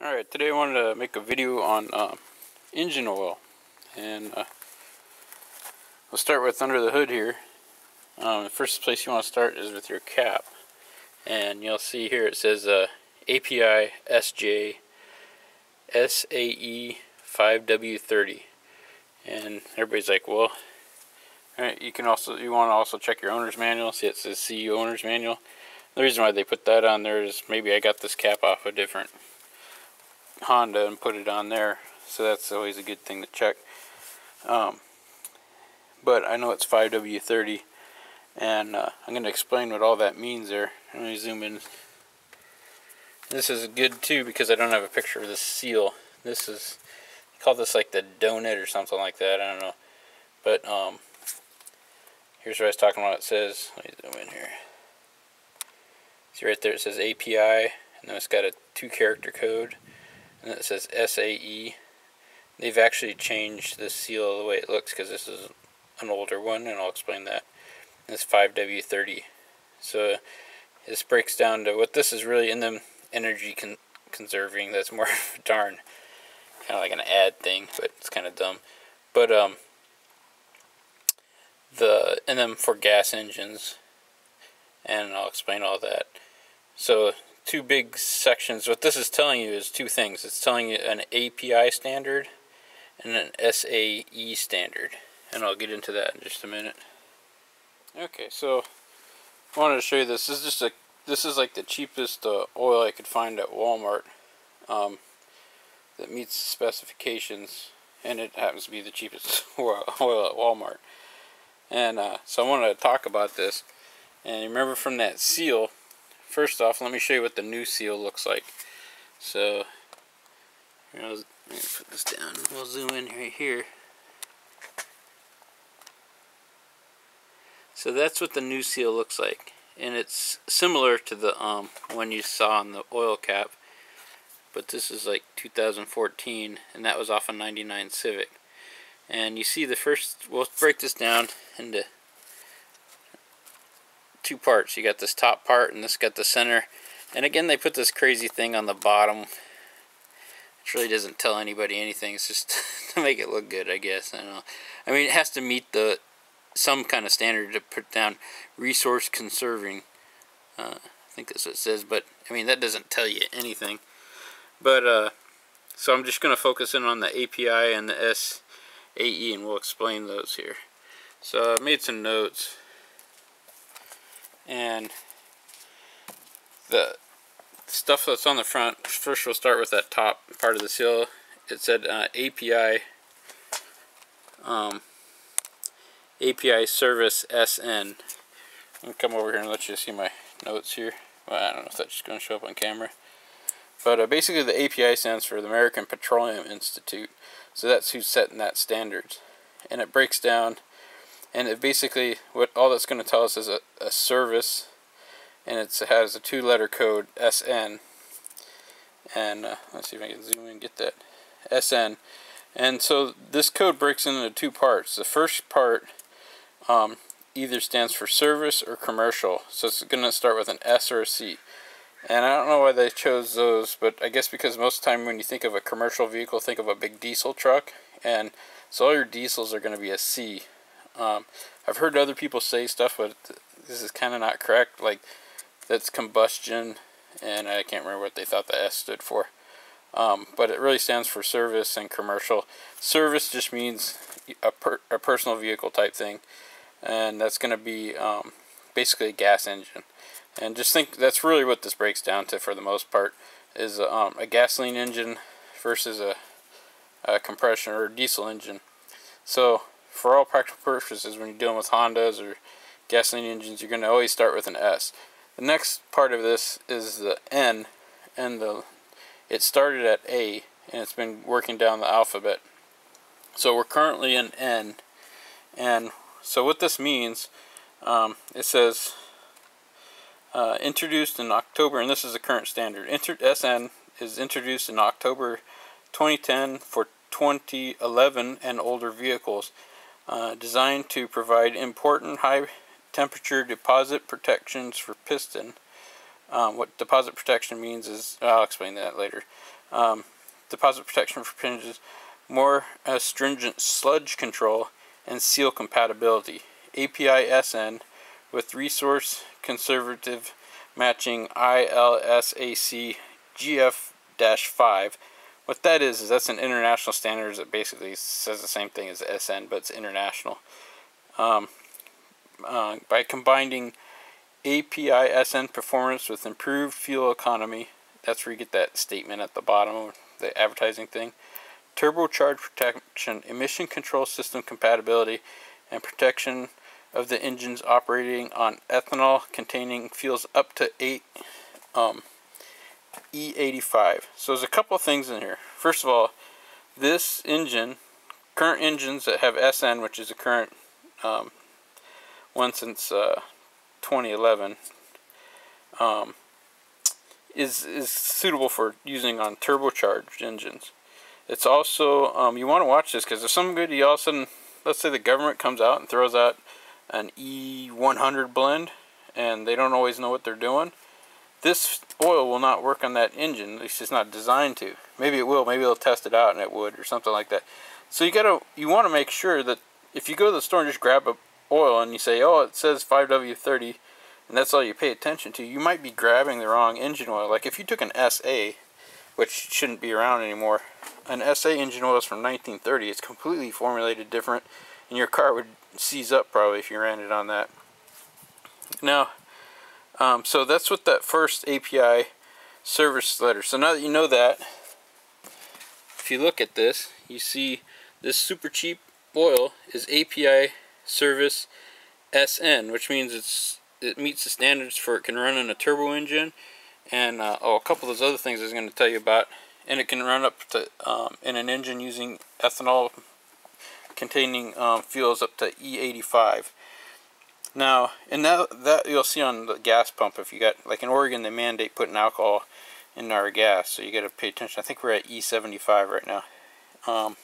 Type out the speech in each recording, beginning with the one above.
Alright, today I wanted to make a video on engine oil, and we'll start with under the hood here. The first place you want to start is with your cap, and you'll see here it says API SJ SAE 5W30, and everybody's like, well, alright, you want to also check your owner's manual. See, it says CU owner's manual. The reason why they put that on there is maybe I got this cap off a different Honda and put it on there, so that's always a good thing to check. But I know it's 5W30, and I'm going to explain what all that means there. Let me zoom in. This is good too because I don't have a picture of the seal. This is, they call this like the donut or something like that, I don't know. But here's what I was talking about. It says, let me zoom in here. See right there, it says API, and then it's got a 2-character code. And it says SAE. They've actually changed the seal the way it looks because this is an older one, and I'll explain that. It's 5W30. So this breaks down to what this is really in them energy conserving. That's more of a darn kind of like an ad thing, but it's kind of dumb. But and then for gas engines, and I'll explain all that. So two big sections. What this is telling you is two things. It's telling you an API standard and an SAE standard, and I'll get into that in just a minute. Okay, so I wanted to show you this. This is like the cheapest oil I could find at Walmart that meets the specifications, and it happens to be the cheapest oil at Walmart. And so I wanted to talk about this. And remember from that seal. First off, let me show you what the new seal looks like. So, let me put this down. We'll zoom in right here. So that's what the new seal looks like, and it's similar to the one you saw on the oil cap, but this is like 2014, and that was off a 99 Civic. And you see the first. We'll break this down into two parts. You got this top part and this got the center, and again they put this crazy thing on the bottom which really doesn't tell anybody anything. It's just to make it look good, I guess. I don't know. I mean, it has to meet some kind of standard to put down resource conserving. I think that's what it says, but I mean that doesn't tell you anything. But so I'm just going to focus in on the API and the SAE, and we'll explain those here. So I made some notes. And the stuff that's on the front, first we'll start with that top part of the seal. It said API service SN. I'm going to come over here and let you see my notes here. Well, I don't know if that's just going to show up on camera. But basically the API stands for the American Petroleum Institute. So that's who's setting that standard. And it breaks down. And it basically, all that's going to tell us is a service, and it has a 2-letter code, SN. And let's see if I can zoom in and get that, SN. And so this code breaks into two parts. The first part either stands for service or commercial. So it's going to start with an S or a C. And I don't know why they chose those, but I guess because most of the time when you think of a commercial vehicle, think of a big diesel truck. And so all your diesels are going to be a C. I've heard other people say stuff, but this is kind of not correct. Like, that's combustion, and I can't remember what they thought the S stood for. But it really stands for service and commercial. Service just means a personal vehicle type thing, and that's going to be basically a gas engine. And just think that's really what this breaks down to for the most part, is a gasoline engine versus a compression or diesel engine. So for all practical purposes, when you're dealing with Hondas or gasoline engines, you're going to always start with an S. The next part of this is the N, and it started at A, and it's been working down the alphabet. So we're currently in N, and so what this means, it says introduced in October, and this is the current standard. SN is introduced in October 2010 for 2011 and older vehicles. Designed to provide important high temperature deposit protections for piston. What deposit protection means is, I'll explain that later. deposit protection for piston, more stringent sludge control, and seal compatibility. API SN with resource conservative matching ILSAC GF-5. What that is that's an international standard that basically says the same thing as SN, but it's international. By combining API SN performance with improved fuel economy, that's where you get that statement at the bottom of the advertising thing, turbocharged protection, emission control system compatibility, and protection of the engines operating on ethanol containing fuels up to 8 E85. So there's a couple of things in here. First of all, this engine, current engines that have SN, which is a current one since 2011, is suitable for using on turbocharged engines. It's also, you want to watch this because if something good, you all of a sudden, let's say the government comes out and throws out an E100 blend and they don't always know what they're doing, this oil will not work on that engine. At least it's not designed to. Maybe it will. Maybe they'll test it out and it would, or something like that. So you want to make sure that if you go to the store and just grab a oil and you say, oh, it says 5W30, and that's all you pay attention to, you might be grabbing the wrong engine oil. Like if you took an SA, which shouldn't be around anymore, an SA engine oil is from 1930. It's completely formulated different, and your car would seize up probably if you ran it on that. Now, so that's what that first API service letter. So now that you know that, if you look at this, you see this super cheap oil is API service SN, which means it meets the standards for it can run in a turbo engine, and a couple of those other things I was going to tell you about. And it can run up to in an engine using ethanol containing fuels up to E85. Now, and that you'll see on the gas pump. If you got, like in Oregon, they mandate putting alcohol in our gas, so you got to pay attention. I think we're at E75 right now.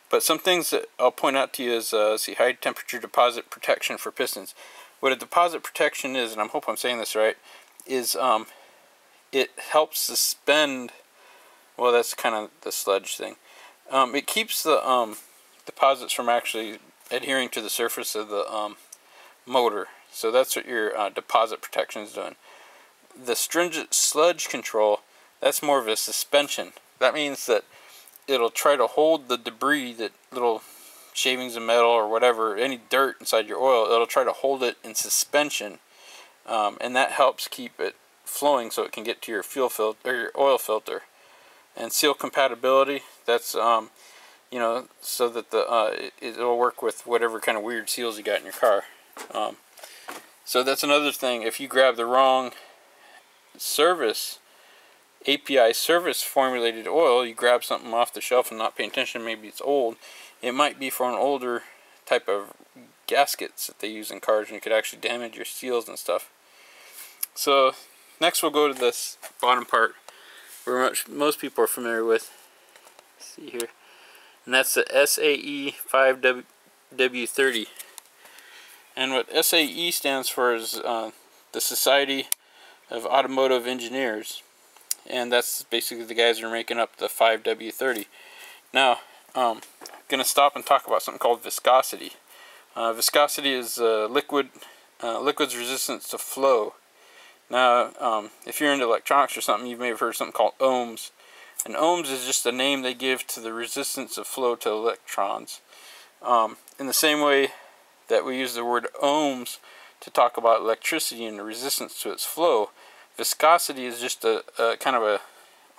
But some things that I'll point out to you is see, high temperature deposit protection for pistons. What a deposit protection is, and I hope I'm saying this right, is it helps suspend. Well, that's kind of the sludge thing. It keeps the deposits from actually adhering to the surface of the motor. So that's what your deposit protection is doing. The stringent sludge control, that's more of a suspension. That means that it'll try to hold the debris, that little shavings of metal or whatever, any dirt inside your oil, it'll try to hold it in suspension. And that helps keep it flowing so it can get to your fuel filter or your oil filter. And seal compatibility, that's you know, so that it'll work with whatever kind of weird seals you got in your car. So that's another thing. If you grab the wrong service, API service formulated oil, you grab something off the shelf and not pay attention, maybe it's old. It might be for an older type of gaskets that they use in cars, and you could actually damage your seals and stuff. So next we'll go to this bottom part where most people are familiar with. Let's see here. And that's the SAE 5W30. And what SAE stands for is the Society of Automotive Engineers. And that's basically the guys that are making up the 5W30. Now, I'm going to stop and talk about something called viscosity. Viscosity is liquid's resistance to flow. Now, if you're into electronics or something, you may have heard something called ohms. And ohms is just a name they give to the resistance of flow to electrons. In the same way that we use the word ohms to talk about electricity and the resistance to its flow, viscosity is just a kind of a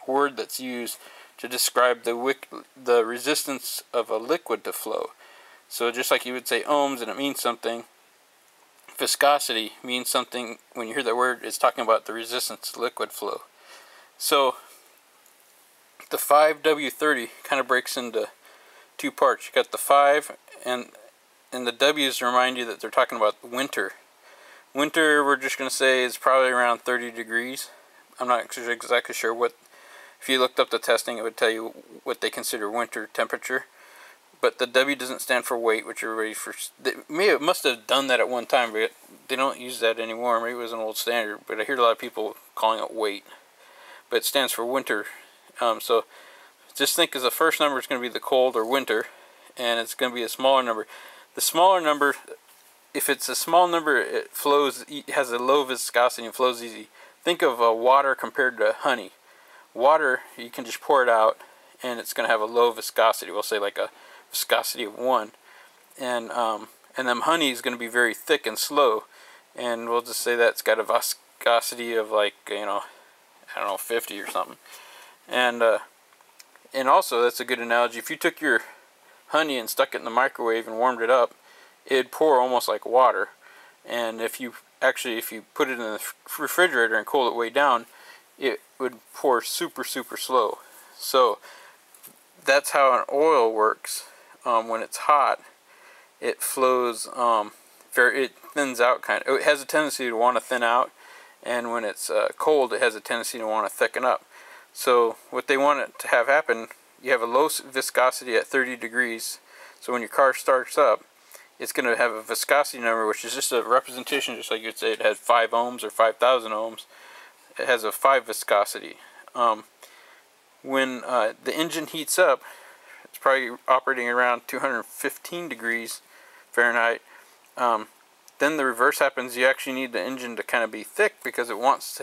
word that's used to describe the resistance of a liquid to flow. So just like you would say ohms and it means something, viscosity means something. When you hear that word, it's talking about the resistance to liquid flow. So the 5W30 kind of breaks into two parts. You got the 5 and the W's to remind you that they're talking about winter. Winter, we're just going to say, is probably around 30 degrees. I'm not exactly sure what. If you looked up the testing, it would tell you what they consider winter temperature. But the W doesn't stand for weight, which everybody must have done that at one time, but they don't use that anymore. Maybe it was an old standard, but I hear a lot of people calling it weight. But it stands for winter So just think as the first number is going to be the cold or winter, and it's going to be a smaller number. The smaller number, if it's a small number, it flows, it has a low viscosity and flows easy. Think of water compared to honey. Water, you can just pour it out, and it's going to have a low viscosity. We'll say like a viscosity of 1. And then honey is going to be very thick and slow. And we'll just say that's got a viscosity of like, you know, I don't know, 50 or something. And also, that's a good analogy. If you took your honey and stuck it in the microwave and warmed it up, it'd pour almost like water. And if you put it in the refrigerator and cool it way down, it would pour super, super slow. So that's how an oil works. When it's hot, it flows, it thins out kind of. It has a tendency to want to thin out, and when it's cold, it has a tendency to want to thicken up. So what they want it to have happen, you have a low viscosity at 30 degrees. So when your car starts up, it's going to have a viscosity number, which is just a representation, just like you'd say it had 5 ohms or 5,000 ohms. It has a 5 viscosity. When the engine heats up, it's probably operating around 215 degrees Fahrenheit. Then the reverse happens. You actually need the engine to kind of be thick because it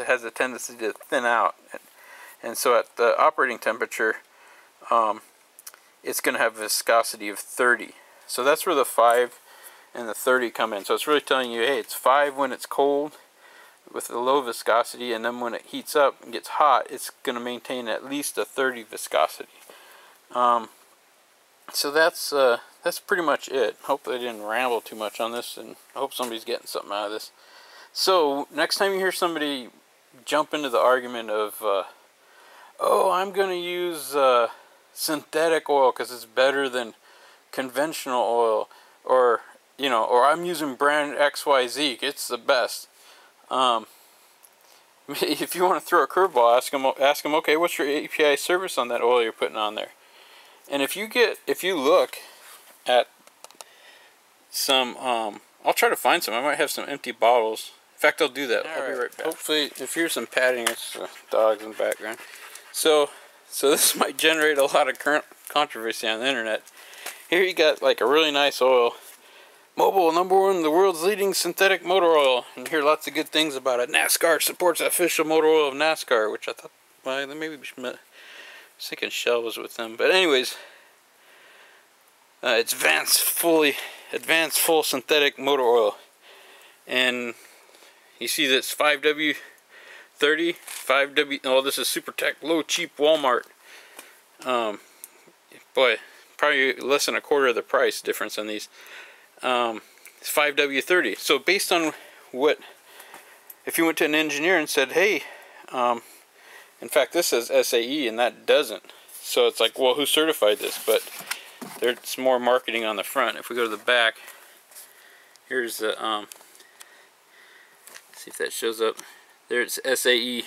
has a tendency to thin out. And so at the operating temperature, it's going to have a viscosity of 30. So that's where the 5 and the 30 come in. So it's really telling you, hey, it's 5 when it's cold with a low viscosity, and then when it heats up and gets hot, it's going to maintain at least a 30 viscosity. So that's pretty much it. Hopefully I didn't ramble too much on this, and I hope somebody's getting something out of this. So next time you hear somebody jump into the argument of, oh, I'm going to use synthetic oil because it's better than conventional oil, or I'm using brand XYZ, it's the best. If you want to throw a curveball, ask them, okay, what's your API service on that oil you're putting on there? And if you look at some, I'll try to find some. I might have some empty bottles. In fact, I'll do that. I'll be right back. Hopefully, if you hear some padding, it's dogs in the background. So this might generate a lot of current controversy on the internet. Here you got like a really nice oil. Mobil, #1, the world's leading synthetic motor oil. And hear lots of good things about it. NASCAR supports the official motor oil of NASCAR, which I thought, well, maybe we should, I was thinking Shell was with them. But anyways, it's advanced full synthetic motor oil. And you see this 5W30, 5W, oh, this is SuperTech, low, cheap Walmart. Boy, probably less than a quarter of the price difference on these. It's 5W30. So based on what, if you went to an engineer and said, hey, in fact this says SAE and that doesn't. So it's like, well, who certified this? But there's more marketing on the front. If we go to the back, here's the, see if that shows up. There's SAE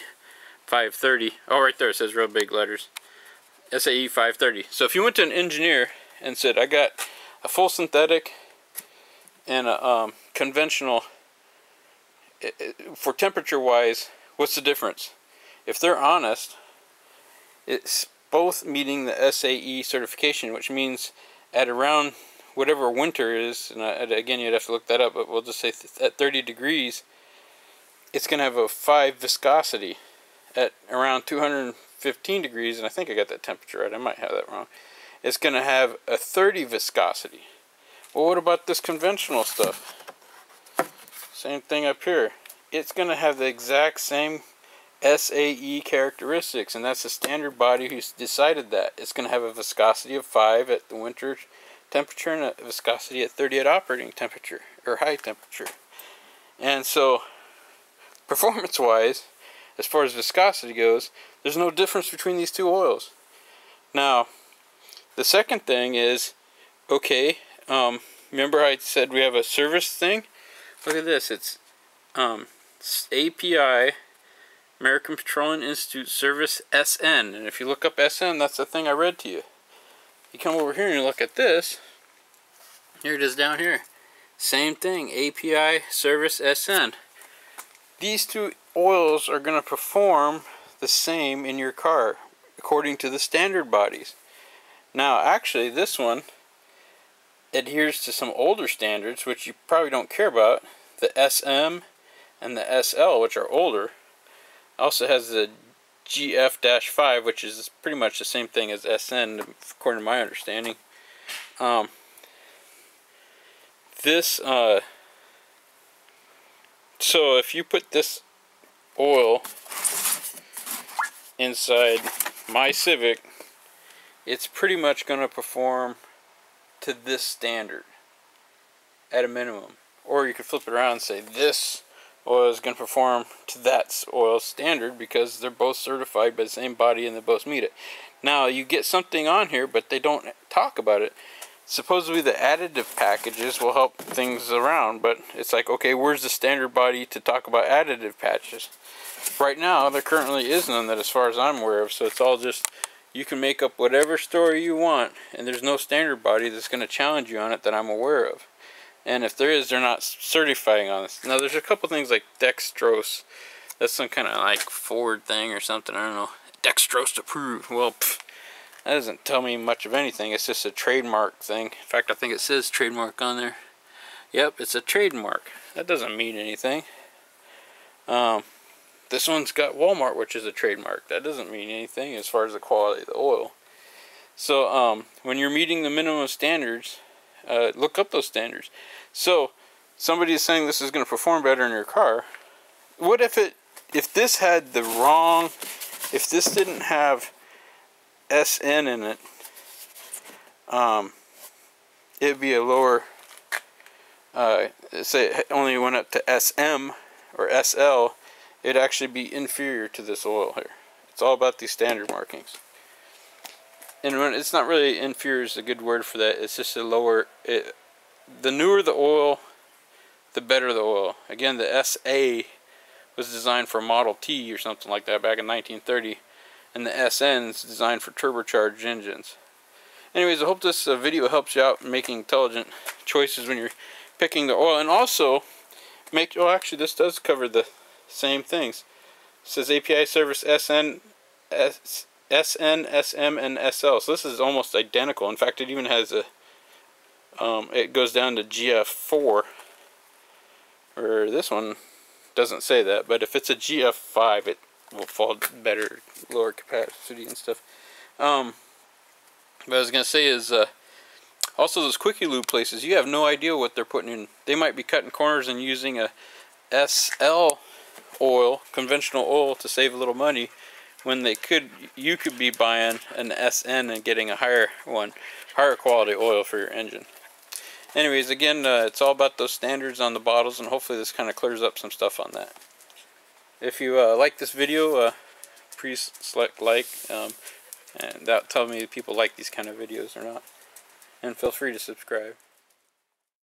530. Oh, right there it says real big letters. SAE 530. So if you went to an engineer and said, I got a full synthetic and a conventional, for temperature wise, what's the difference? If they're honest, it's both meeting the SAE certification, which means at around whatever winter is, and again you'd have to look that up, but we'll just say at 30 degrees, it's going to have a 5 viscosity. At around 215 degrees, and I think I got that temperature right, I might have that wrong, it's going to have a 30 viscosity. Well, what about this conventional stuff? Same thing up here. It's going to have the exact same SAE characteristics, and that's the standard body who's decided that. It's going to have a viscosity of 5 at the winter temperature and a viscosity at 30 at operating temperature, or high temperature. And so, performance-wise, as far as viscosity goes, there's no difference between these two oils. Now, the second thing is, okay, remember I said we have a service thing? Look at this. It's API, American Petroleum Institute Service SN. And if you look up SN, that's the thing I read to you. You come over here and you look at this. Here it is down here. Same thing, API Service SN. These two oils are going to perform the same in your car. according to the standard bodies. Now, actually, this one adheres to some older standards, which you probably don't care about. The SM and the SL, which are older. Also has the GF-5, which is pretty much the same thing as SN, according to my understanding. So if you put this oil inside my Civic, it's pretty much going to perform to this standard at a minimum. Or you could flip it around and say this oil is going to perform to that oil standard, because they're both certified by the same body and they both meet it. Now, you get something on here, but they don't talk about it. Supposedly the additive packages will help things around, but it's like, okay, where's the standard body to talk about additive patches? Right now, there currently is none that, as far as I'm aware of, so it's all just, you can make up whatever story you want, and there's no standard body that's going to challenge you on it that I'm aware of. And if there is, they're not certifying on this. Now, there's a couple things like dextrose. That's some kind of like Ford thing or something, I don't know. Dextrose approved. Well, that doesn't tell me much of anything. It's just a trademark thing. In fact, I think it says trademark on there. Yep, it's a trademark. That doesn't mean anything. This one's got Walmart, which is a trademark. That doesn't mean anything as far as the quality of the oil. So, when you're meeting the minimum standards, look up those standards. So, somebody is saying this is going to perform better in your car. What if this had the wrong, if this didn't have SN in it, it'd be a lower, say it only went up to SM or SL, it'd actually be inferior to this oil here. It's all about these standard markings. And when it's not really inferior is a good word for that, it's just a lower, the newer the oil, the better the oil. Again, the SA was designed for Model T or something like that back in 1930. And the SN is designed for turbocharged engines. Anyways, I hope this video helps you out in making intelligent choices when you're picking the oil. And also, actually this does cover the same things. It says API service SN, SM, and SL. So this is almost identical. In fact, it even has a, it goes down to GF4. Or this one doesn't say that, but if it's a GF5, it will fall better, lower capacity and stuff. What I was going to say is, also those quickie lube places, you have no idea what they're putting in. They might be cutting corners and using a SL oil, conventional oil, to save a little money, when you could be buying an SN and getting a higher quality oil for your engine. Anyways, again, it's all about those standards on the bottles, and hopefully this kind of clears up some stuff on that. If you like this video, please select like, and that'll tell me if people like these kind of videos or not. And feel free to subscribe.